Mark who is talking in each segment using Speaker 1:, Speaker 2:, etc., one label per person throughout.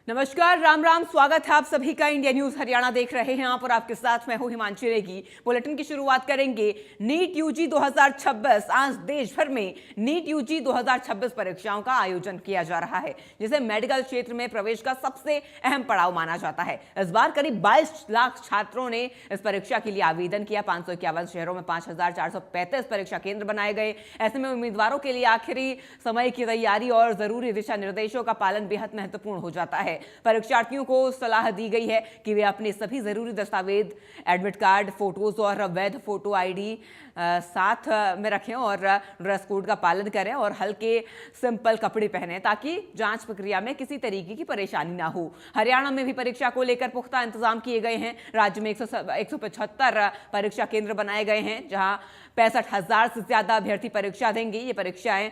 Speaker 1: नमस्कार, राम राम। स्वागत है आप सभी का। इंडिया न्यूज हरियाणा देख रहे हैं आप और आपके साथ मैं हूं हिमांशी रेगी। बुलेटिन की शुरुआत करेंगे नीट यूजी 2026। आज देश भर में नीट यूजी 2026 परीक्षाओं का आयोजन किया जा रहा है, जिसे मेडिकल क्षेत्र में प्रवेश का सबसे अहम पड़ाव माना जाता है। इस बार करीब 22 लाख छात्रों ने इस परीक्षा के लिए आवेदन किया। 551 शहरों में 5435 परीक्षा केंद्र बनाए गए। ऐसे में उम्मीदवारों के लिए आखिरी समय की तैयारी और जरूरी दिशा निर्देशों का पालन बेहद महत्वपूर्ण हो जाता है। परीक्षार्थियों को सलाह दी गई है कि वे अपने सभी जरूरी दस्तावेज, एडमिट कार्ड, फोटोज और वैध फोटो आईडी साथ में रखें और ड्रेस कोड का पालन करें और हल्के सिंपल कपड़े पहनें ताकि जांच प्रक्रिया में किसी तरीके की परेशानी ना हो। हरियाणा में भी परीक्षा को लेकर पुख्ता इंतजाम किए गए हैं। राज्य में 175 परीक्षा केंद्र बनाए गए हैं, जहां 65,000 से ज्यादा अभ्यर्थी परीक्षा देंगे। ये परीक्षाएं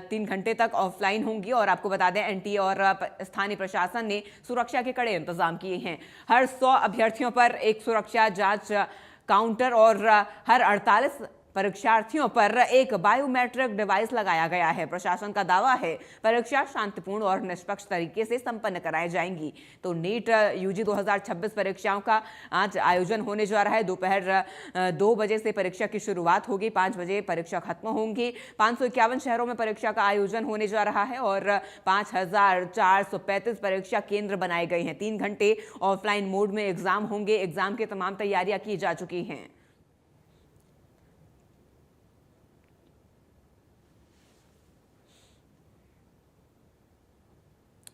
Speaker 1: 3 घंटे तक ऑफलाइन होंगी और आपको बता दें एनटीए और स्थानीय प्रशासन ने सुरक्षा के कड़े इंतजाम किए हैं। हर 100 अभ्यर्थियों पर एक सुरक्षा जांच काउंटर और हर 48 परीक्षार्थियों पर एक बायोमेट्रिक डिवाइस लगाया गया है। प्रशासन का दावा है परीक्षा शांतिपूर्ण और निष्पक्ष तरीके से संपन्न कराई जाएंगी। तो नीट यूजी 2026 परीक्षाओं का आज आयोजन होने जा रहा है। दोपहर 2 बजे से परीक्षा की शुरुआत होगी, 5 बजे परीक्षा खत्म होंगी। 551 शहरों में परीक्षा का आयोजन होने जा रहा है और 5435 परीक्षा केंद्र बनाए गए हैं। 3 घंटे ऑफलाइन मोड में एग्जाम होंगे। एग्जाम की तमाम तैयारियां की जा चुकी हैं।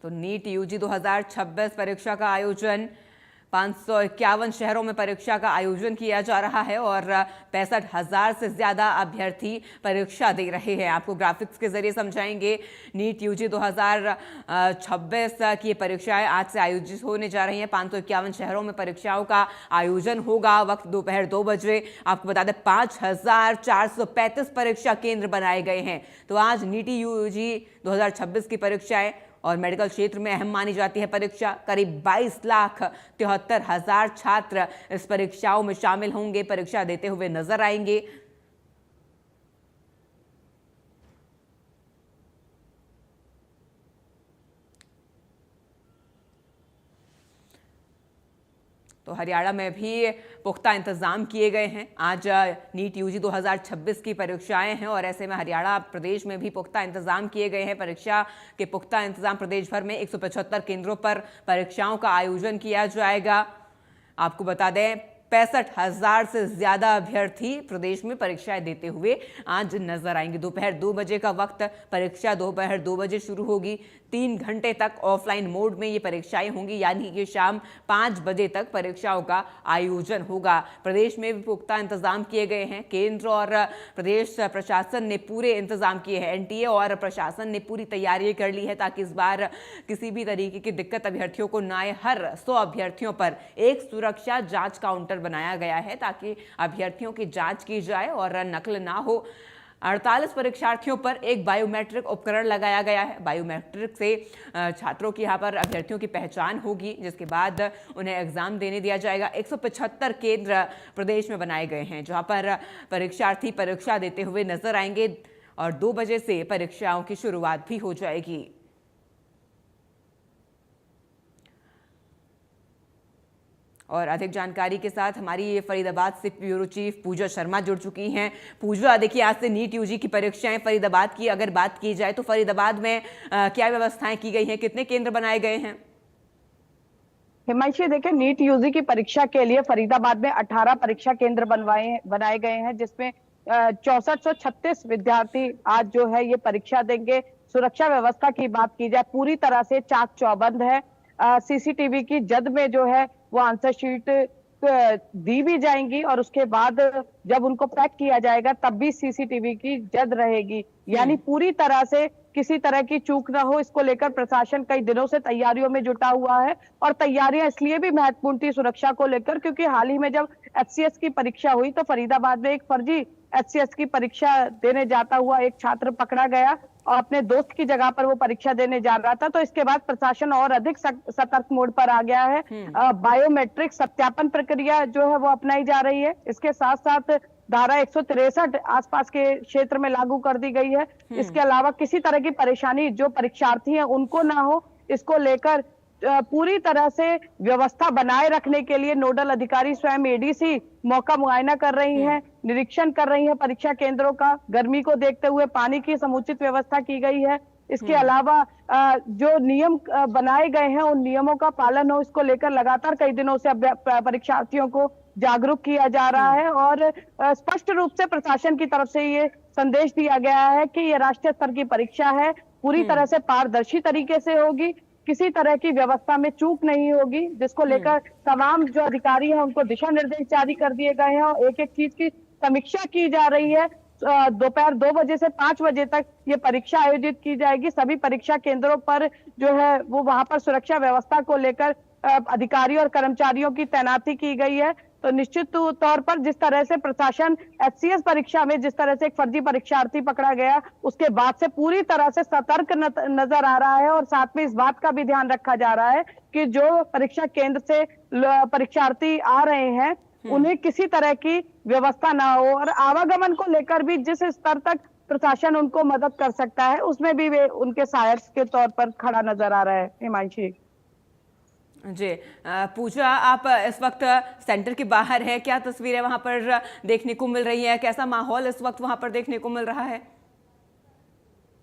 Speaker 1: तो नीट यूजी 2026 परीक्षा का आयोजन 551 शहरों में परीक्षा का आयोजन किया जा रहा है और 65,000 से ज्यादा अभ्यर्थी परीक्षा दे रहे हैं। आपको ग्राफिक्स के जरिए समझाएंगे। नीट यूजी 2026 की परीक्षाएं आज से आयोजित होने जा रही हैं। 551 शहरों में परीक्षाओं का आयोजन होगा। वक्त दोपहर 2 बजे। आपको बता दें 5435 परीक्षा केंद्र बनाए गए हैं। तो आज नीट यूजी 2026 की परीक्षाएं और मेडिकल क्षेत्र में अहम मानी जाती है परीक्षा। करीब 22,73,000 छात्र इस परीक्षाओं में शामिल होंगे, परीक्षा देते हुए नजर आएंगे। तो हरियाणा में भी पुख्ता इंतजाम किए गए हैं। आज नीट यूजी 2026 की परीक्षाएं हैं और ऐसे में हरियाणा प्रदेश में भी पुख्ता इंतजाम किए गए हैं। परीक्षा के पुख्ता इंतजाम प्रदेश भर में 175 केंद्रों पर परीक्षाओं का आयोजन किया जाएगा। आपको बता दें 65,000 से ज्यादा अभ्यर्थी प्रदेश में परीक्षाएं देते हुए आज नजर आएंगे। दोपहर 2 बजे का वक्त। परीक्षा दोपहर 2 बजे शुरू होगी। 3 घंटे तक ऑफलाइन मोड में ये परीक्षाएं होंगी, यानी कि शाम 5 बजे तक परीक्षाओं का आयोजन होगा। प्रदेश में भी पुख्ता इंतजाम किए गए हैं। केंद्र और प्रदेश प्रशासन ने पूरे इंतजाम किए हैं। एनटीए और प्रशासन ने पूरी तैयारी कर ली है ताकि इस बार किसी भी तरीके की दिक्कत अभ्यर्थियों को ना आए। हर 100 अभ्यर्थियों पर एक सुरक्षा जांच काउंटर बनाया गया है ताकि अभ्यर्थियों की जांच की जाए और नकल ना हो। 48 परीक्षार्थियों पर एक बायोमेट्रिक उपकरण लगाया गया है। बायोमेट्रिक से छात्रों की यहाँ पर अभ्यर्थियों की पहचान होगी, जिसके बाद उन्हें एग्जाम देने दिया जाएगा। 175 केंद्र प्रदेश में बनाए गए हैं जहाँ पर परीक्षार्थी परीक्षा देते हुए नजर आएंगे और 2 बजे से परीक्षाओं की शुरुआत भी हो जाएगी। और अधिक जानकारी के साथ हमारी फरीदाबाद से ब्यूरो चीफ पूजा शर्मा जुड़ चुकी हैं। पूजा, देखिए आज से नीट यूजी की परीक्षाएं फरीदाबाद की अगर बात की जाए तो फरीदाबाद में क्या व्यवस्थाएं की गई हैं, कितने केंद्र बनाए गए हैं?
Speaker 2: हिमांशी, देखिए नीट यूजी की परीक्षा के लिए फरीदाबाद में 18 परीक्षा केंद्र बनाए गए हैं, जिसमें 6436 विद्यार्थी आज जो है ये परीक्षा देंगे। सुरक्षा व्यवस्था की बात की जाए पूरी तरह से चाक चौबंद है। सीसीटीवी की जद में जो है वो आंसर शीट दी भी जाएंगी और उसके बाद जब उनको पैक किया जाएगा तब भी सीसीटीवी की जद रहेगी। यानी पूरी तरह से किसी तरह की चूक ना हो, इसको लेकर प्रशासन कई दिनों से तैयारियों में जुटा हुआ है। और तैयारियां इसलिए भी महत्वपूर्ण थी सुरक्षा को लेकर क्योंकि हाल ही में जब एचसीएस की परीक्षा हुई तो फरीदाबाद में एक फर्जी एचसीएस की परीक्षा देने जाता हुआ एक छात्र पकड़ा गया और अपने दोस्त की जगह पर वो परीक्षा देने जा रहा था। तो इसके बाद प्रशासन और अधिक सतर्क मोड पर आ गया है। बायोमेट्रिक सत्यापन प्रक्रिया जो है वो अपनाई जा रही है। इसके साथ साथ धारा 163 आसपास के क्षेत्र में लागू कर दी गई है। इसके अलावा किसी तरह की परेशानी जो परीक्षार्थी हैं उनको ना हो, इसको लेकर पूरी तरह से व्यवस्था बनाए रखने के लिए नोडल अधिकारी स्वयं एडीसी मौका मुआयना कर रही हैं, निरीक्षण कर रही हैं परीक्षा केंद्रों का। गर्मी को देखते हुए पानी की समुचित व्यवस्था की गई है। इसके अलावा जो नियम बनाए गए हैं उन नियमों का पालन हो, इसको लेकर लगातार कई दिनों से परीक्षार्थियों को जागरूक किया जा रहा है और स्पष्ट रूप से प्रशासन की तरफ से ये संदेश दिया गया है कि ये राष्ट्रीय स्तर की परीक्षा है, पूरी तरह से पारदर्शी तरीके से होगी, किसी तरह की व्यवस्था में चूक नहीं होगी, जिसको लेकर तमाम जो अधिकारी हैं उनको दिशा निर्देश जारी कर दिए गए हैं और एक एक चीज की समीक्षा की जा रही है। दोपहर 2 बजे से 5 बजे तक ये परीक्षा आयोजित की जाएगी। सभी परीक्षा केंद्रों पर जो है वो वहां पर सुरक्षा व्यवस्था को लेकर अधिकारी और कर्मचारियों की तैनाती की गई है। तो निश्चित तौर पर जिस तरह से प्रशासन एचसीएस परीक्षा में जिस तरह से एक फर्जी परीक्षार्थी पकड़ा गया, उसके बाद से पूरी तरह से सतर्क नजर आ रहा है और साथ में इस बात का भी ध्यान रखा जा रहा है कि जो परीक्षा केंद्र से परीक्षार्थी आ रहे हैं उन्हें किसी तरह की व्यवस्था ना हो और आवागमन को लेकर भी जिस स्तर तक प्रशासन उनको मदद कर सकता है उसमें भी वे उनके सहायक के तौर पर खड़ा नजर आ रहा है। हिमांशी
Speaker 1: जी, पूजा, आप इस वक्त सेंटर के बाहर है, क्या तस्वीरें वहां पर देखने को मिल रही है, कैसा माहौल इस वक्त वहां पर देखने को मिल रहा है?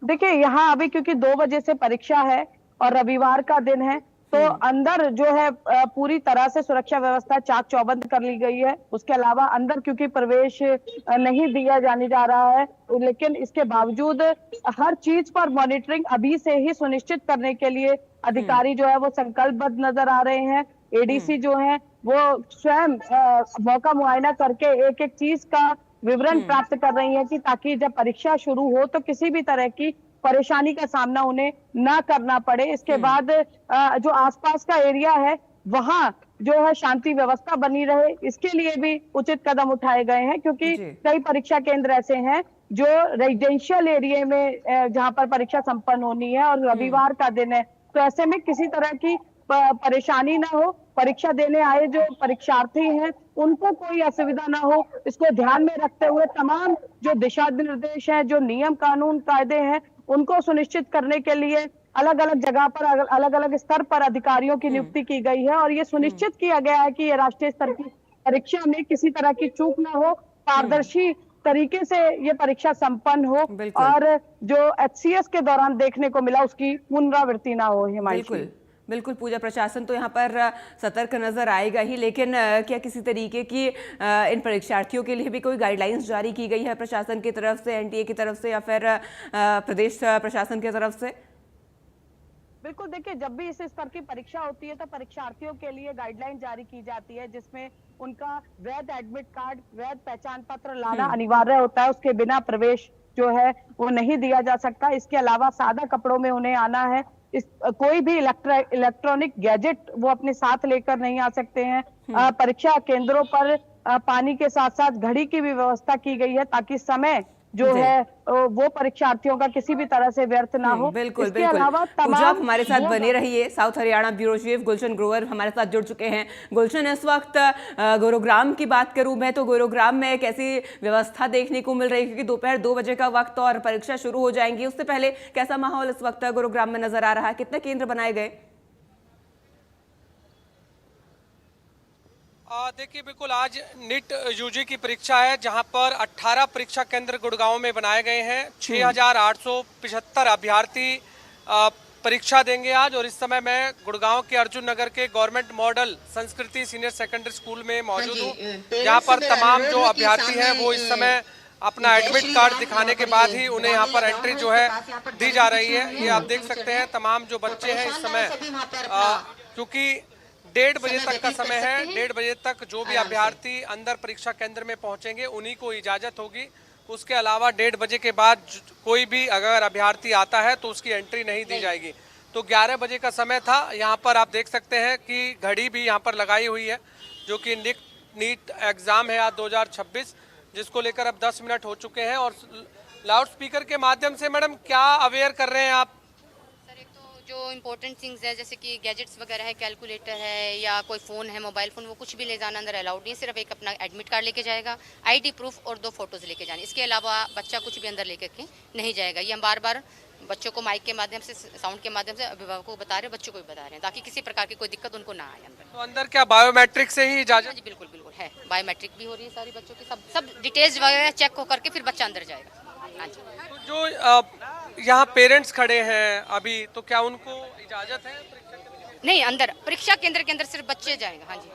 Speaker 2: देखिए यहाँ अभी क्योंकि 2 बजे से परीक्षा है और रविवार का दिन है तो अंदर जो है पूरी तरह से सुरक्षा व्यवस्था चाक चौबंद कर ली गई है। उसके अलावा अंदर क्योंकि प्रवेश नहीं दिया जाने जा रहा है, लेकिन इसके बावजूद हर चीज पर मॉनिटरिंग अभी से ही सुनिश्चित करने के लिए अधिकारी जो है वो संकल्पबद्ध नजर आ रहे हैं। एडीसी जो है वो स्वयं मौका मुआयना करके एक एक चीज का विवरण प्राप्त कर रही है कि ताकि जब परीक्षा शुरू हो तो किसी भी तरह की परेशानी का सामना उन्हें ना करना पड़े। इसके बाद जो आसपास का एरिया है वहां जो है शांति व्यवस्था बनी रहे, इसके लिए भी उचित कदम उठाए गए हैं क्योंकि कई परीक्षा केंद्र ऐसे हैं जो रेजिडेंशियल एरिया में जहां पर परीक्षा संपन्न होनी है और रविवार का दिन है, तो ऐसे में किसी तरह की परेशानी ना हो, परीक्षा देने आए जो परीक्षार्थी हैं उनको कोई असुविधा ना हो, इसको ध्यान में रखते हुए तमाम जो दिशा निर्देश हैं, जो नियम कानून कायदे हैं उनको सुनिश्चित करने के लिए अलग अलग जगह पर अलग अलग स्तर पर अधिकारियों की नियुक्ति की गई है और ये सुनिश्चित किया गया है कि ये राष्ट्रीय स्तर की परीक्षा में किसी तरह की चूक ना हो, पारदर्शी तरीके से ये परीक्षा संपन्न हो और जो एचसीएस के दौरान देखने को मिला उसकी पुनरावृत्ति ना हो। हिमांशु
Speaker 1: बिल्कुल पूजा, प्रशासन तो यहाँ पर सतर्क नजर आएगा ही, लेकिन क्या किसी तरीके की इन परीक्षार्थियों के लिए भी कोई गाइडलाइंस जारी की गई है प्रशासन की तरफ से, एनटीए की तरफ से या फिर प्रदेश प्रशासन की तरफ से?
Speaker 2: बिल्कुल, देखिए जब भी इस स्तर की परीक्षा होती है तो परीक्षार्थियों के लिए गाइडलाइन जारी की जाती है जिसमें उनका वैध एडमिट कार्ड, वैध पहचान पत्र लाना अनिवार्य होता है, उसके बिना प्रवेश जो है वो नहीं दिया जा सकता। इसके अलावा सादा कपड़ों में उन्हें आना है, कोई भी इलेक्ट्रॉनिक गैजेट वो अपने साथ लेकर नहीं आ सकते हैं। परीक्षा केंद्रों पर पानी के साथ साथ घड़ी की भी व्यवस्था की गई है ताकि समय जो है वो परीक्षार्थियों का किसी भी तरह से व्यर्थ ना हो।
Speaker 1: बिल्कुल बिल्कुल पूजा, आप हमारे साथ बने रहिए। South Haryana bureau chief Gulshan Grover हमारे साथ जुड़ चुके हैं। गुलशन, इस वक्त गुरुग्राम की बात करूं मैं तो गुरुग्राम में कैसी व्यवस्था देखने को मिल रही है, क्योंकि दोपहर 2 बजे का वक्त और परीक्षा शुरू हो जाएंगी, उससे पहले कैसा माहौल इस वक्त गुरुग्राम में नजर आ रहा है? कितने केंद्र बनाए गए?
Speaker 3: देखिए बिल्कुल आज नीट यूजी की परीक्षा है जहां पर 18 परीक्षा केंद्र गुड़गांव में बनाए गए हैं। 6,875 अभ्यर्थी परीक्षा देंगे आज और इस समय मैं गुड़गांव के अर्जुन नगर के गवर्नमेंट मॉडल संस्कृति सीनियर सेकेंडरी स्कूल में मौजूद हूँ। यहाँ पर तमाम जो अभ्यर्थी हैं वो इस समय अपना एडमिट कार्ड दिखाने के बाद ही उन्हें यहाँ पर एंट्री जो है दी जा रही है। ये आप देख सकते हैं तमाम जो बच्चे हैं इस समय, क्योंकि 1:30 बजे तक का समय है, 1:30 बजे तक जो भी अभ्यर्थी अंदर परीक्षा केंद्र में पहुंचेंगे उन्हीं को इजाजत होगी। उसके अलावा 1:30 बजे के बाद कोई भी अगर अभ्यर्थी आता है तो उसकी एंट्री नहीं दी जाएगी। तो 11 बजे का समय था। यहाँ पर आप देख सकते हैं कि घड़ी भी यहाँ पर लगाई हुई है जो कि नीट एग्जाम है आज 2026, जिसको लेकर अब 10 मिनट हो चुके हैं। और लाउड स्पीकर के माध्यम से मैडम क्या अवेयर कर रहे हैं आप?
Speaker 4: जो इम्पोर्टेंट थिंग्स है जैसे कि गैजेट्स वगैरह है, कैलकुलेटर है या कोई फ़ोन है, मोबाइल फ़ोन, वो कुछ भी ले जाना अंदर अलाउड नहीं है। सिर्फ एक अपना एडमिट कार्ड लेके जाएगा, आईडी प्रूफ और 2 फोटोज़ लेके जाने। इसके अलावा बच्चा कुछ भी अंदर लेकर के नहीं जाएगा। ये हम बार बार बच्चों को माइक के माध्यम से, साउंड के माध्यम से अभिभावकों को बता रहे हैं, बच्चों को भी बता रहे हैं, ताकि किसी प्रकार की कोई दिक्कत उनको ना आए अंदर।
Speaker 3: तो अंदर क्या बायोमेट्रिक से ही
Speaker 4: हाँ
Speaker 3: इजाजत?
Speaker 4: जी, बिल्कुल बिल्कुल है, बायोमेट्रिक भी हो रही है सारी बच्चों की, सब डिटेल्स वगैरह चेक हो करके फिर बच्चा अंदर जाएगा। हाँ जी।
Speaker 3: तो जो यहाँ पेरेंट्स खड़े हैं अभी, तो क्या उनको इजाजत है परीक्षा के लिए?
Speaker 4: नहीं, अंदर परीक्षा केंद्र के अंदर सिर्फ बच्चे जाएंगे। हाँ जी,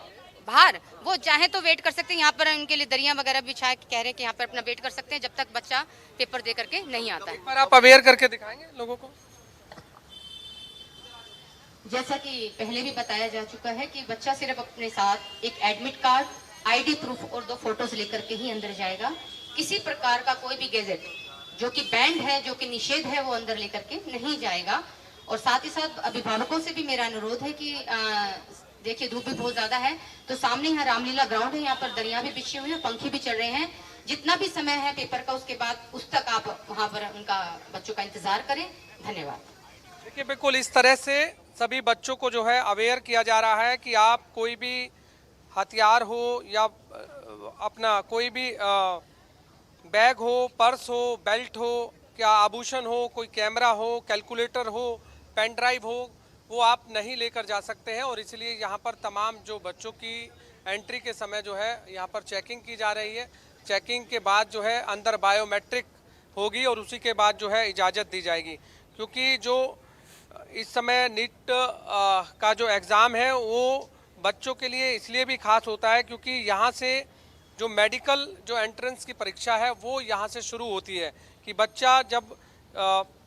Speaker 4: बाहर वो चाहे तो वेट कर सकते हैं, यहाँ पर उनके लिए दरियां वगैरह बिछा के कह रहे हैं कि यहाँ पर अपना वेट कर सकते हैं जब तक बच्चा पेपर दे करके नहीं आता है।
Speaker 3: एक बार आप अवेयर करके दिखाएंगे लोगों को?
Speaker 4: जैसा कि पहले भी बताया जा चुका है कि बच्चा सिर्फ अपने साथ एक एडमिट कार्ड, आईडी प्रूफ और 2 फोटोज लेकर के ही अंदर जाएगा। किसी प्रकार का कोई भी गैजेट जो कि बैंड है, जो कि निषेध है, वो अंदर लेकर के नहीं जाएगा। और साथ ही साथ अभिभावकों से भी मेरा अनुरोध है कि देखिए धूप भी बहुत ज्यादा है, तो सामने यहाँ रामलीला ग्राउंड है, यहाँ पर दरिया भी बिछी हुई है, पंखे भी चल रहे हैं। जितना भी समय है पेपर का, उसके बाद उस तक आप वहाँ पर उनका बच्चों का इंतजार करें। धन्यवाद।
Speaker 3: देखिए बिल्कुल इस तरह से सभी बच्चों को जो है अवेयर किया जा रहा है कि आप कोई भी हथियार हो या अपना कोई भी बैग हो, पर्स हो, बेल्ट हो, क्या आभूषण हो, कोई कैमरा हो, कैलकुलेटर हो, पेन ड्राइव हो, वो आप नहीं लेकर जा सकते हैं। और इसलिए यहाँ पर तमाम जो बच्चों की एंट्री के समय जो है यहाँ पर चेकिंग की जा रही है। चेकिंग के बाद जो है अंदर बायोमेट्रिक होगी और उसी के बाद जो है इजाज़त दी जाएगी। क्योंकि जो इस समय नीट का जो एग्ज़ाम है वो बच्चों के लिए इसलिए भी खास होता है क्योंकि यहाँ से जो मेडिकल जो एंट्रेंस की परीक्षा है वो यहाँ से शुरू होती है। कि बच्चा जब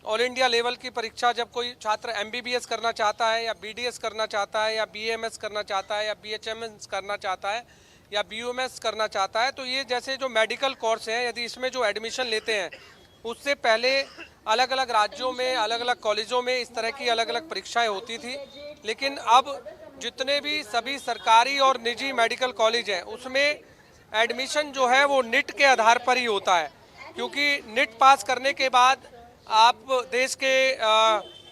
Speaker 3: ऑल इंडिया लेवल की परीक्षा, जब कोई छात्र MBBS करना चाहता है या BDS करना चाहता है या BAMS करना चाहता है या BHMS करना चाहता है या BUMS करना चाहता है, तो ये जैसे जो मेडिकल कोर्स हैं, यदि इसमें जो एडमिशन लेते हैं उससे पहले अलग अलग राज्यों में, अलग अलग कॉलेजों में इस तरह की अलग अलग परीक्षाएं होती थी। लेकिन अब जितने भी सभी सरकारी और निजी मेडिकल कॉलेज हैं उसमें एडमिशन जो है वो नीट के आधार पर ही होता है। क्योंकि नीट पास करने के बाद आप देश के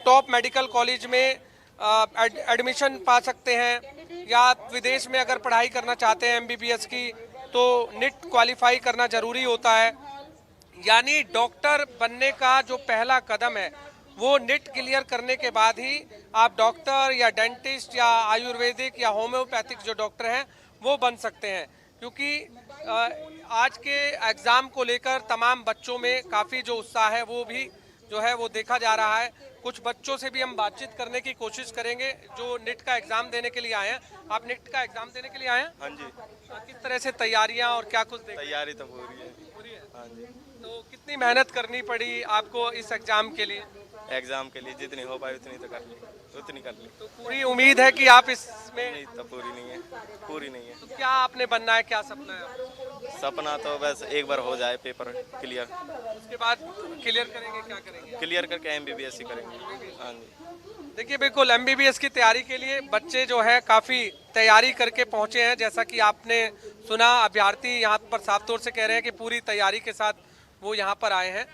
Speaker 3: टॉप मेडिकल कॉलेज में एडमिशन पा सकते हैं, या आप विदेश में अगर पढ़ाई करना चाहते हैं MBBS की तो नीट क्वालिफाई करना ज़रूरी होता है। यानी डॉक्टर बनने का जो पहला कदम है वो नीट क्लियर करने के बाद ही आप डॉक्टर या डेंटिस्ट या आयुर्वेदिक या होम्योपैथिक जो डॉक्टर हैं वो बन सकते हैं। क्योंकि आज के एग्ज़ाम को लेकर तमाम बच्चों में काफ़ी जो उत्साह है वो भी जो है वो देखा जा रहा है। कुछ बच्चों से भी हम बातचीत करने की कोशिश करेंगे जो नीट का एग्ज़ाम देने के लिए आए हैं। आप नीट का एग्ज़ाम देने के लिए आए हैं?
Speaker 5: हाँ जी।
Speaker 3: किस तरह से तैयारियां और क्या कुछ
Speaker 5: तैयारी तो पूरी है।
Speaker 3: पूरी है?
Speaker 5: हाँ जी।
Speaker 3: तो कितनी मेहनत करनी पड़ी आपको इस एग्ज़ाम के लिए?
Speaker 5: एग्जाम के लिए जितनी हो पाई उतनी तो कर ली, उतनी कर ली।
Speaker 3: तो पूरी उम्मीद है कि आप इसमें?
Speaker 5: नहीं तो पूरी नहीं है, पूरी नहीं है।
Speaker 3: तो क्या आपने बनना है, क्या सपना है आपका?
Speaker 5: सपना तो बस एक बार हो जाए पेपर क्लियर,
Speaker 3: उसके बाद क्लियर करेंगे, क्या करेंगे?
Speaker 5: क्लियर करके MBBS ही करेंगे। हाँ जी।
Speaker 3: देखिए बिल्कुल MBBS की तैयारी के लिए बच्चे जो है काफ़ी तैयारी करके पहुंचे हैं। जैसा कि आपने सुना, अभ्यर्थी यहाँ पर साफ तौर से कह रहे हैं कि पूरी तैयारी के साथ वो यहाँ पर आए हैं।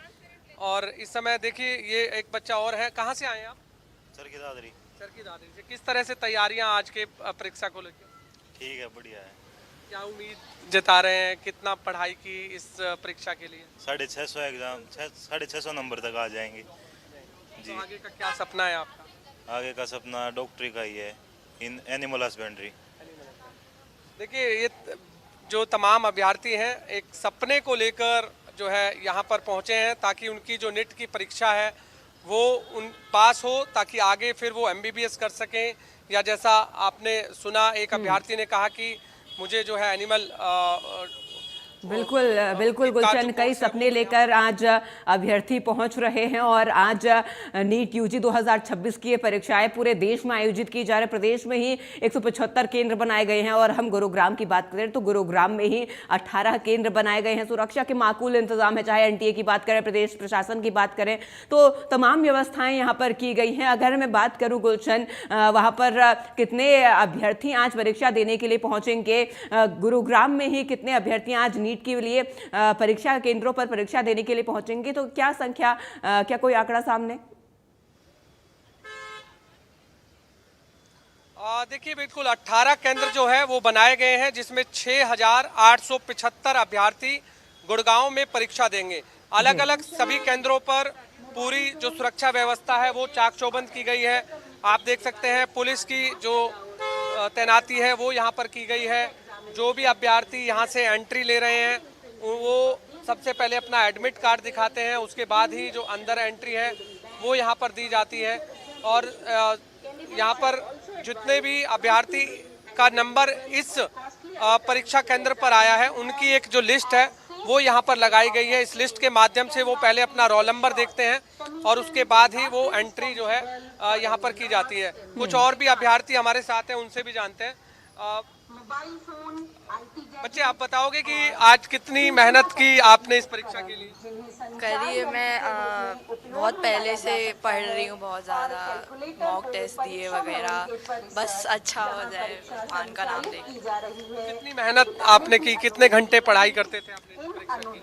Speaker 3: और इस समय देखिए ये एक बच्चा और है। कहाँ से आए हैं आप?
Speaker 6: सर की दादरी।
Speaker 3: सर की दादरी से। किस तरह से तैयारियां आज के परीक्षा को लेकर?
Speaker 6: ठीक है, बढ़िया है।
Speaker 3: क्या उम्मीद जता रहे हैं, कितना पढ़ाई की इस परीक्षा के लिए?
Speaker 6: 650 एग्जाम, 650 नंबर तक आ जाएंगे जी।
Speaker 3: तो आगे का क्या सपना है आपका?
Speaker 6: आगे का सपना डॉक्टरी का ही है, इन एनिमल हस्बेंड्री।
Speaker 3: देखिए ये जो तमाम अभ्यर्थी हैं एक सपने को लेकर जो है यहाँ पर पहुँचे हैं ताकि उनकी जो नीट की परीक्षा है वो उन पास हो, ताकि आगे फिर वो MBBS कर सकें। या जैसा आपने सुना एक अभ्यर्थी ने कहा कि मुझे जो है एनिमल
Speaker 1: बिल्कुल बिल्कुल गुलशन, कई सपने लेकर आज अभ्यर्थी पहुंच रहे हैं और आज नीट UG 2026 की ये परीक्षाएं पूरे देश में आयोजित की जा रही है। प्रदेश में ही 175 केंद्र बनाए गए हैं और हम गुरुग्राम की बात करें तो गुरुग्राम में ही 18 केंद्र बनाए गए हैं। सुरक्षा के माकूल इंतजाम है, चाहे NTA की बात करें, प्रदेश प्रशासन की बात करें, तो तमाम व्यवस्थाएं यहाँ पर की गई हैं। अगर मैं बात करूँ गुलशन, वहाँ पर कितने अभ्यर्थी आज परीक्षा देने के लिए पहुँचेंगे, गुरुग्राम में ही कितने अभ्यर्थी आज नीट के लिए परीक्षा केंद्रों पर परीक्षा देने के लिए पहुंचेंगे, तो क्या संख्या, क्या कोई आंकड़ा सामने?
Speaker 3: देखिए बिल्कुल 18 केंद्र जो है वो बनाए गए हैं जिसमें 6875 अभ्यर्थी गुड़गांव में परीक्षा देंगे। अलग अलग सभी केंद्रों पर पूरी जो सुरक्षा व्यवस्था है वो चाक चौबंद की गई है। आप देख सकते हैं पुलिस की जो तैनाती है वो यहाँ पर की गई है। जो भी अभ्यर्थी यहाँ से एंट्री ले रहे हैं वो सबसे पहले अपना एडमिट कार्ड दिखाते हैं, उसके बाद ही जो अंदर एंट्री है वो यहाँ पर दी जाती है। और यहाँ पर जितने भी अभ्यर्थी का नंबर इस परीक्षा केंद्र पर आया है उनकी एक जो लिस्ट है वो यहाँ पर लगाई गई है। इस लिस्ट के माध्यम से वो पहले अपना रोल नंबर देखते हैं और उसके बाद ही वो एंट्री जो है यहाँ पर की जाती है। कुछ और भी अभ्यर्थी हमारे साथ हैं, उनसे भी जानते हैं। बच्चे, आप बताओगे कि आज कितनी मेहनत की आपने इस परीक्षा के लिए?
Speaker 7: करी है। मैं बहुत पहले से पढ़ रही हूँ, बहुत ज़्यादा मॉक टेस्ट दिए वगैरह, बस अच्छा हो जाए भगवान का नाम लेके।
Speaker 3: कितनी मेहनत आपने की, कितने घंटे पढ़ाई करते थे आपने इस परीक्षा की?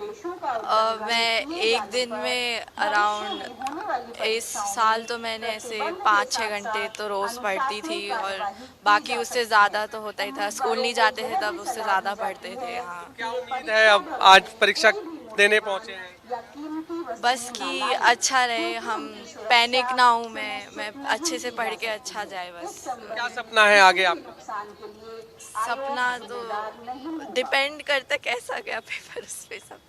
Speaker 7: मैं एक दिन में अराउंड इस साल तो मैंने ऐसे 5-6 घंटे तो रोज़ पढ़ती थी और बाकी उससे ज़्यादा तो होता ही था। स्कूल नहीं जाते थे तब उससे ज़्यादा पढ़ते थे। हाँ,
Speaker 3: क्या उम्मीद है अब आज परीक्षा देने पहुंचे हैं?
Speaker 7: बस कि अच्छा रहे, हम पैनिक ना हूँ, मैं अच्छे से पढ़ के अच्छा जाए बस।
Speaker 3: क्या सपना है आगे आपका?
Speaker 7: सपना तो डिपेंड करता कैसा गया पेपर उस पे सब।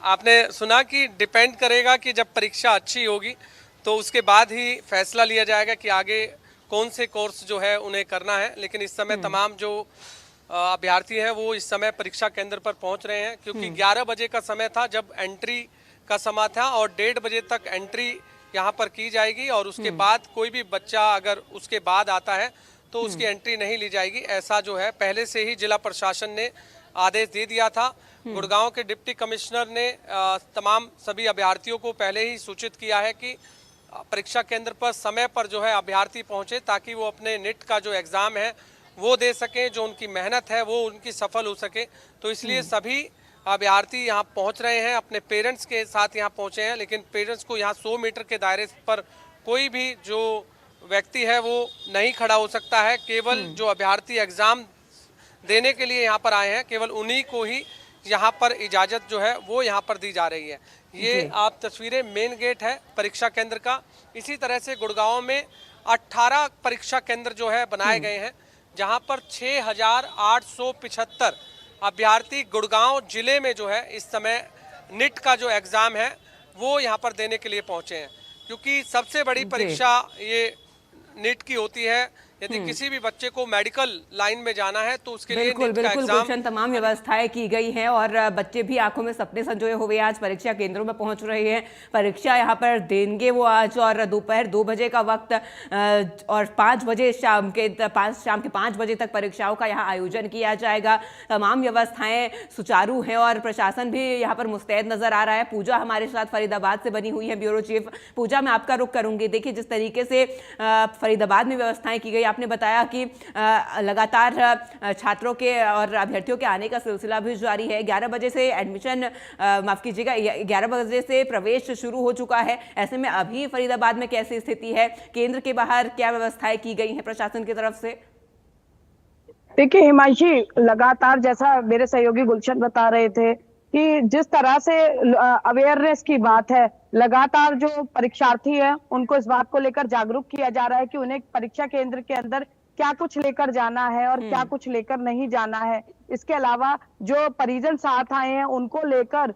Speaker 3: आपने सुना कि डिपेंड करेगा कि जब परीक्षा अच्छी होगी तो उसके बाद ही फैसला लिया जाएगा कि आगे कौन से कोर्स जो है उन्हें करना है। लेकिन इस समय तमाम जो अभ्यर्थी हैं वो इस समय परीक्षा केंद्र पर पहुंच रहे हैं, क्योंकि 11 बजे का समय था जब एंट्री का समय था और 1:30 बजे तक एंट्री यहाँ पर की जाएगी और उसके बाद कोई भी बच्चा अगर उसके बाद आता है तो उसकी एंट्री नहीं ली जाएगी। ऐसा जो है पहले से ही जिला प्रशासन ने आदेश दे दिया था। गुड़गांव के डिप्टी कमिश्नर ने तमाम सभी अभ्यर्थियों को पहले ही सूचित किया है कि परीक्षा केंद्र पर समय पर जो है अभ्यर्थी पहुंचे ताकि वो अपने नीट का जो एग्ज़ाम है वो दे सकें, जो उनकी मेहनत है वो उनकी सफल हो सके। तो इसलिए सभी अभ्यर्थी यहाँ पहुँच रहे हैं, अपने पेरेंट्स के साथ यहाँ पहुँचे हैं। लेकिन पेरेंट्स को यहाँ 100 मीटर के दायरे पर कोई भी जो व्यक्ति है वो नहीं खड़ा हो सकता है। केवल जो अभ्यर्थी एग्ज़ाम देने के लिए यहाँ पर आए हैं केवल उन्हीं को ही यहाँ पर इजाज़त जो है वो यहाँ पर दी जा रही है। ये आप तस्वीरें मेन गेट है परीक्षा केंद्र का। इसी तरह से गुड़गांव में 18 परीक्षा केंद्र जो है बनाए गए हैं, जहाँ पर 6,875 अभ्यर्थी गुड़गांव जिले में जो है इस समय नीट का जो एग्ज़ाम है वो यहाँ पर देने के लिए पहुँचे हैं। क्योंकि सबसे बड़ी परीक्षा ये नीट की होती है। यदि किसी भी बच्चे को मेडिकल लाइन में जाना है तो उसके लिए
Speaker 1: बिल्कुल
Speaker 3: नीट का
Speaker 1: बिल्कुल
Speaker 3: एग्जाम
Speaker 1: गुलशन, तमाम व्यवस्थाएं की गई हैं और बच्चे भी आंखों में सपने संजोए हुए आज परीक्षा केंद्रों में पहुंच रहे हैं। परीक्षा यहां पर देंगे वो आज, और दोपहर 2 बजे का वक्त और 5 बजे शाम के 5 बजे तक परीक्षाओं का यहां आयोजन किया जाएगा। तमाम व्यवस्थाएं सुचारू हैं और प्रशासन भी यहाँ पर मुस्तैद नजर आ रहा है। पूजा हमारे साथ फरीदाबाद से बनी हुई है, ब्यूरो चीफ। पूजा, मैं आपका रुख करूंगी। देखिए, जिस तरीके से फरीदाबाद में व्यवस्थाएं की गई, आपने बताया कि लगातार छात्रों के और अभ्यर्थियों के आने का सिलसिला भी जारी है। 11 बजे से एडमिशन, माफ कीजिएगा, 11 बजे से प्रवेश शुरू हो चुका है। ऐसे में अभी फरीदाबाद में कैसी स्थिति है? केंद्र के बाहर क्या व्यवस्थाएं की गई हैं प्रशासन की तरफ से?
Speaker 2: देखिए हिमांशी, लगातार जैसा मेरे सहयोगी गुलशन बता रहे थे कि जिस तरह से अवेयरनेस की बात है, लगातार जो परीक्षार्थी है उनको इस बात को लेकर जागरूक किया जा रहा है कि उन्हें परीक्षा केंद्र के अंदर क्या कुछ लेकर जाना है और क्या कुछ लेकर नहीं जाना है। इसके अलावा जो परिजन साथ आए हैं उनको लेकर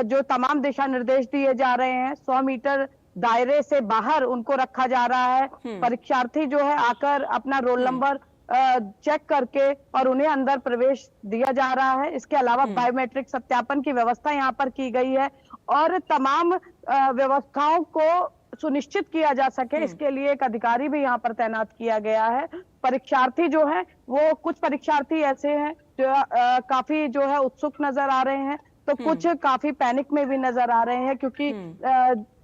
Speaker 2: जो तमाम दिशा निर्देश दिए जा रहे हैं, 100 मीटर दायरे से बाहर उनको रखा जा रहा है। परीक्षार्थी जो है आकर अपना रोल नंबर चेक करके और उन्हें अंदर प्रवेश दिया जा रहा है। इसके अलावा बायोमेट्रिक सत्यापन की व्यवस्था यहाँ पर की गई है और तमाम व्यवस्थाओं को सुनिश्चित किया जा सके, इसके लिए एक अधिकारी भी यहाँ पर तैनात किया गया है। परीक्षार्थी जो है वो, कुछ परीक्षार्थी ऐसे हैं जो काफी जो है उत्सुक नजर आ रहे हैं, तो कुछ काफी पैनिक में भी नजर आ रहे हैं, क्योंकि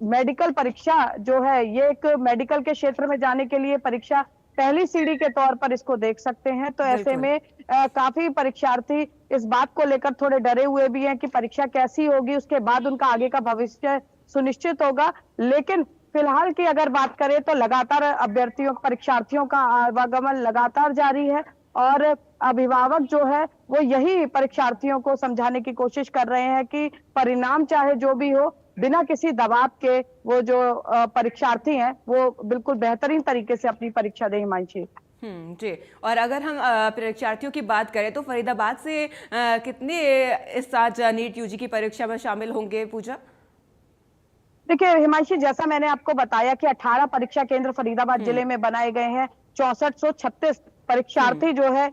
Speaker 2: मेडिकल परीक्षा जो है ये एक मेडिकल के क्षेत्र में जाने के लिए परीक्षा पहली सीढ़ी के तौर पर इसको देख सकते हैं। तो ऐसे में काफी परीक्षार्थी इस बात को लेकर थोड़े डरे हुए भी हैं कि परीक्षा कैसी होगी, उसके बाद उनका आगे का भविष्य सुनिश्चित होगा। लेकिन फिलहाल की अगर बात करें तो लगातार अभ्यर्थियों, परीक्षार्थियों का आवागमन लगातार जारी है और अभिभावक जो है वो यही परीक्षार्थियों को समझाने की कोशिश कर रहे हैं कि परिणाम चाहे जो भी हो, बिना किसी दबाव के वो जो परीक्षार्थी हैं वो बिल्कुल बेहतरीन तरीके से अपनी परीक्षा दें। हिमांशी
Speaker 1: जी। और अगर हम परीक्षार्थियों की बात करें तो फरीदाबाद से कितने इस साल नीट यूजी की परीक्षा में शामिल होंगे पूजा?
Speaker 2: देखिए हिमांशी, जैसा मैंने आपको बताया कि 18 परीक्षा केंद्र फरीदाबाद जिले में बनाए गए हैं। 6436 परीक्षार्थी जो है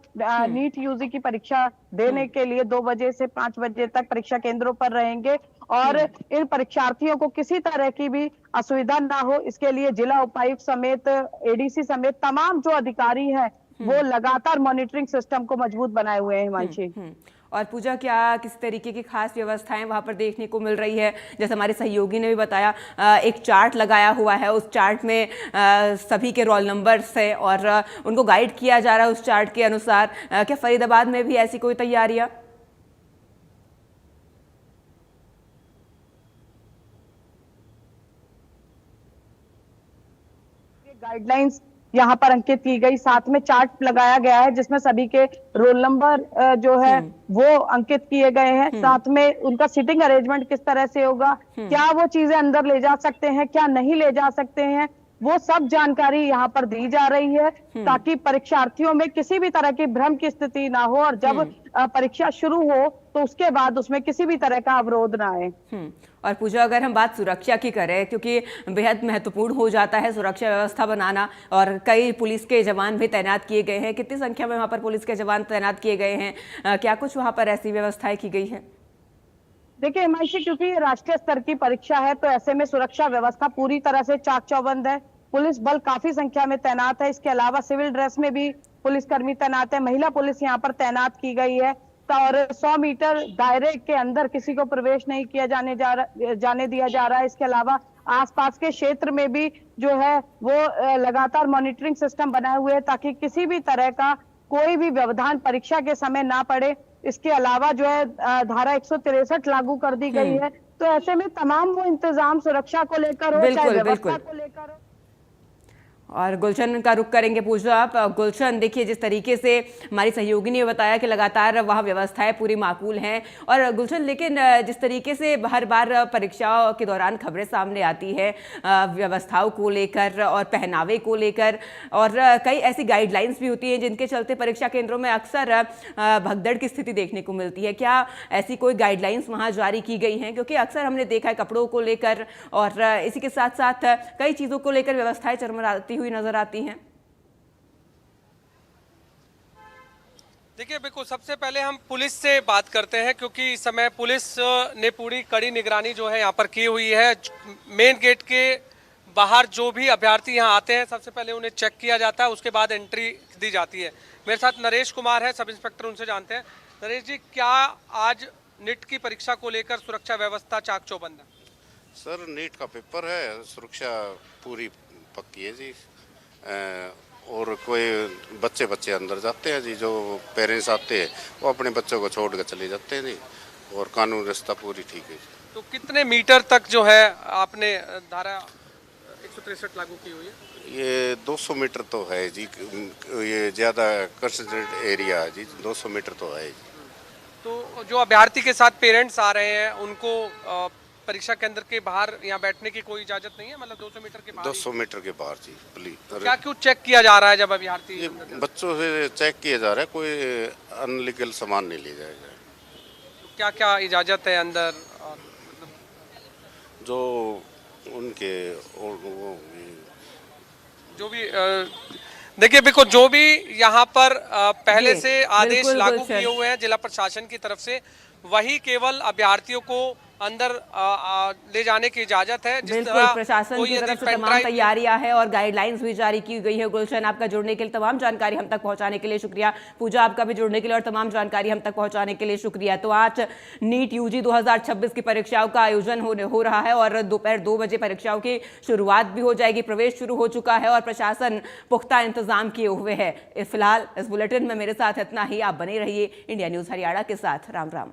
Speaker 2: नीट यूजी की परीक्षा देने के लिए 2 बजे से 5 बजे तक परीक्षा केंद्रों पर रहेंगे और इन परीक्षार्थियों को किसी तरह की भी असुविधा ना हो, इसके लिए जिला उपायुक्त समेत एडीसी समेत तमाम जो अधिकारी हैं वो लगातार मॉनिटरिंग सिस्टम को मजबूत बनाए हुए हैं। हिमांशी
Speaker 1: और पूजा, क्या किस तरीके की खास व्यवस्थाएं वहां पर देखने को मिल रही है? जैसे हमारे सहयोगी ने भी बताया, एक चार्ट लगाया हुआ है, उस चार्ट में सभी के रोल नंबर्स है और उनको गाइड किया जा रहा है उस चार्ट के अनुसार। क्या फरीदाबाद में भी ऐसी कोई तैयारियां?
Speaker 2: गाइडलाइंस यहाँ पर अंकित की गई, साथ में चार्ट लगाया गया है जिसमें सभी के रोल नंबर जो है वो अंकित किए गए हैं। साथ में उनका सीटिंग अरेंजमेंट किस तरह से होगा, क्या वो चीजें अंदर ले जा सकते हैं, क्या नहीं ले जा सकते हैं, वो सब जानकारी यहाँ पर दी जा रही है ताकि परीक्षार्थियों में किसी भी तरह की भ्रम की स्थिति ना हो और जब परीक्षा शुरू हो तो उसके बाद उसमें किसी भी तरह का अवरोध ना आए।
Speaker 1: और पूजा, अगर हम बात सुरक्षा की करें, क्योंकि बेहद महत्वपूर्ण हो जाता है सुरक्षा व्यवस्था बनाना और कई पुलिस के जवान भी तैनात किए गए हैं, कितनी संख्या में वहां पर पुलिस के जवान तैनात किए गए हैं? क्या कुछ वहां पर ऐसी व्यवस्थाएं की गई है?
Speaker 2: देखिए हिमांशी, क्योंकि ये राष्ट्रीय स्तर की परीक्षा है तो ऐसे में सुरक्षा व्यवस्था पूरी तरह से चाक चौबंद है। पुलिस बल काफी संख्या में तैनात है। इसके अलावा सिविल ड्रेस में भी पुलिसकर्मी तैनात है। महिला पुलिस यहाँ पर तैनात की गई है और 100 मीटर दायरे के अंदर किसी को प्रवेश नहीं किया जाने दिया जा रहा है। इसके अलावा आसपास के क्षेत्र में भी जो है वो लगातार मॉनिटरिंग सिस्टम बनाए हुए हैं ताकि किसी भी तरह का कोई भी व्यवधान परीक्षा के समय ना पड़े। इसके अलावा जो है धारा 163 लागू कर दी गई है। तो ऐसे में तमाम वो इंतजाम सुरक्षा को लेकर हो चाहे व्यवस्था को लेकर हो।
Speaker 1: और गुलशन का रुख करेंगे पूजा आप। गुलशन, देखिए जिस तरीके से हमारी सहयोगी ने बताया कि लगातार वहाँ व्यवस्थाएं पूरी माकूल हैं और गुलशन, लेकिन जिस तरीके से हर बार परीक्षाओं के दौरान खबरें सामने आती है व्यवस्थाओं को लेकर और पहनावे को लेकर और कई ऐसी गाइडलाइंस भी होती हैं जिनके चलते परीक्षा केंद्रों में अक्सर भगदड़ की स्थिति देखने को मिलती है। क्या ऐसी कोई गाइडलाइंस वहाँ जारी की गई हैं? क्योंकि अक्सर हमने देखा है कपड़ों को लेकर और इसी के साथ साथ कई चीज़ों को लेकर व्यवस्थाएं चरमराती हुई नजर आती हैं।
Speaker 3: देखिए बिल्कुल, सबसे पहले हम पुलिस से बात करते हैं क्योंकि इस समय पुलिस ने पूरी कड़ी निगरानी जो है यहाँ पर की हुई है। मेन गेट के बाहर जो भी अभ्यर्थी यहाँ आते हैं सबसे पहले उन्हें चेक किया जाता है, उसके बाद एंट्री दी जाती है। मेरे साथ नरेश कुमार है, सब इंस्पेक्टर, उनसे जानते हैं। नरेश जी, क्या आज नीट की परीक्षा को लेकर सुरक्षा व्यवस्था चाक चौबंद है?
Speaker 8: सर, नीट का पेपर है, सुरक्षा पूरी पक्की है जी। और कोई बच्चे अंदर जाते हैं जी, जो पेरेंट्स आते हैं वो अपने बच्चों को छोड़ कर चले जाते हैं जी, और कानून व्यवस्था पूरी ठीक है।
Speaker 3: तो कितने मीटर तक जो है आपने धारा 163 लागू की हुई है?
Speaker 8: ये 200 मीटर तो है जी, ये ज़्यादा कंसंट्रेटेड एरिया है जी, 200 मीटर तो है जी।
Speaker 3: तो जो अभ्यर्थी के साथ पेरेंट्स आ रहे हैं उनको परीक्षा केंद्र के बाहर यहाँ बैठने की कोई इजाजत नहीं है? मतलब 200 मीटर के बाहर? 200
Speaker 8: मीटर के बाहर जी, प्लीज।
Speaker 3: तो क्या क्यों चेक किया जा रहा है जब अभ्यर्थी?
Speaker 8: बच्चों से चेक किया जा रहा है, कोई अनलीगल सामान नहीं ले जाएगा।
Speaker 3: तो क्या क्या इजाजत है अंदर? और
Speaker 8: जो उनके
Speaker 3: जो भी देखिए बिल्कुल, जो भी यहाँ पर पहले से आदेश लागू किए हुए हैं जिला प्रशासन की तरफ से, वही केवल अभ्यर्थियों को अंदर ले जाने की इजाजत है।
Speaker 1: बिल्कुल, प्रशासन की तरफ से तमाम तैयारियां हैं और गाइडलाइंस भी जारी की गई है। गुलशन, आपका जुड़ने के लिए, तमाम जानकारी हम तक पहुंचाने के लिए शुक्रिया। पूजा, आपका भी जुड़ने के लिए और तमाम जानकारी हम तक पहुंचाने के लिए शुक्रिया। तो आज नीट यूजी 2026 की परीक्षाओं का आयोजन हो रहा है और दोपहर 2 बजे परीक्षाओं की शुरुआत भी हो जाएगी। प्रवेश शुरू हो चुका है और प्रशासन पुख्ता इंतजाम किए हुए है। फिलहाल इस बुलेटिन में मेरे साथ इतना ही। आप बने रहिए इंडिया न्यूज हरियाणा के साथ। राम राम।